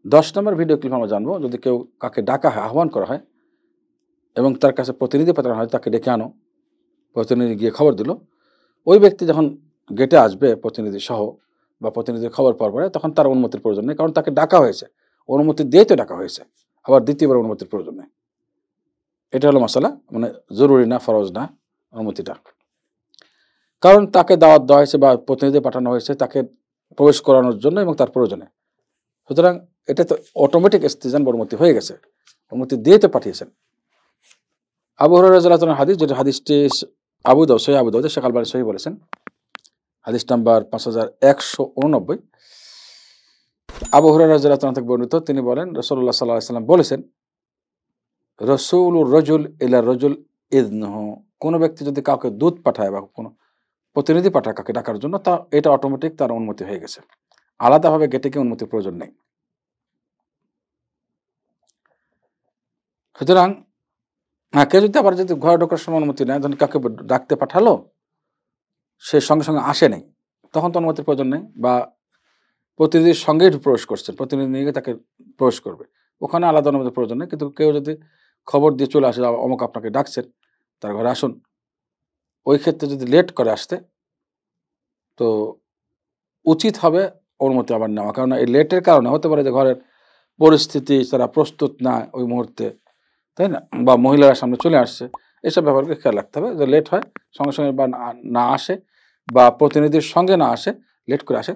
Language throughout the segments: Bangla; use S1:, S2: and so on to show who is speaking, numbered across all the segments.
S1: 10 নম্বর ভিডিও ক্লিপ আমরা জানবো, যদি কেউ কাকে ডাকা হয়, আহ্বান করা হয় এবং তার কাছে প্রতিনিধি পাঠানো হয়, তাকে ডেকে আনো, প্রতিনিধি গিয়ে খবর দিল, ওই ব্যক্তি যখন গেটে আসবে প্রতিনিধি সহ বা প্রতিনিধির খবর পাওয়ার পরে, তখন তার অনুমতির প্রয়োজন নেই, কারণ তাকে ডাকা হয়েছে, অনুমতি দিয়েই তো ডাকা হয়েছে, আবার দ্বিতীয়বার অনুমতির প্রয়োজন নেই। এটা হলো মাসালা, মানে জরুরি না, ফরজ না অনুমতিটা, কারণ তাকে দাওয়াত দেওয়া হয়েছে বা প্রতিনিধি পাঠানো হয়েছে তাকে প্রবেশ করানোর জন্য এবং তার প্রয়োজনে। সুতরাং এটা তো অটোমেটিক ইস্তিজান বা অনুমতি হয়ে গেছে, অনুমতি দিয়ে তো পাঠিয়েছেন। আবু হুরায়রা রাদিয়াল্লাহু তাআলার হাদিস, যেটা হাদিসটি আবু দাউদ, সহিহ আবু দাউদ, শেখ আলবানী সহিহ বলেছেন, হাদিস নাম্বার 5189। আবু হুরায়রা রাদিয়াল্লাহু তাআলা থেকে বর্ণিত, তিনি বলেন রাসূলুল্লাহ সাল্লাল্লাহু আলাইহি ওয়াসাল্লাম বলেছেন, রাসূলুর রাজুল ইলা রাজুল ইযনুহু, কোনো ব্যক্তি যদি কাউকে দূত পাঠায় বা কোনো প্রতিনিধি পাঠায় কাকে ডাকার জন্য, তা এটা অটোমেটিক তার অনুমতি হয়ে গেছে, আলাদাভাবে গেটে গিয়ে অনুমতির প্রয়োজন নেই। সুতরাং কেউ যদি আবার যদি ঘরে ঢোকার সময় অনুমতি নেয়, ধরুন কাউকে ডাকতে পাঠালো, সে সঙ্গে সঙ্গে আসে নাই, তখন তো অনুমতির প্রয়োজন নেই, বা প্রতিনিধির সঙ্গেই প্রবেশ করছেন, প্রতিনিধি নিয়ে তাকে প্রবেশ করবে, ওখানে আলাদা অনুমতির প্রয়োজন নেই। কিন্তু কেউ যদি খবর দিয়ে চলে আসে, অমুক আপনাকে ডাকছেন, তার ঘরে আসুন, ওই ক্ষেত্রে যদি লেট করে আসতে, তো উচিত হবে অনুমতি আবার নেওয়া, কারণ এই লেটের কারণে হতে পারে যে ঘরের পরিস্থিতি তারা প্রস্তুত না ওই মুহূর্তে, তাই না, বা মহিলারা সামনে চলে আসছে, এসব ব্যাপারকে খেয়াল রাখতে হবে, যে লেট হয় সঙ্গে সঙ্গে বা না আসে, বা প্রতিনিধির সঙ্গে না আসে, লেট করে আসে,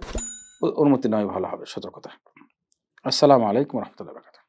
S1: অনুমতি নেওয়াই ভালো হবে, সতর্কতা। আসসালামু আলাইকুম রহমতুল্লাহ।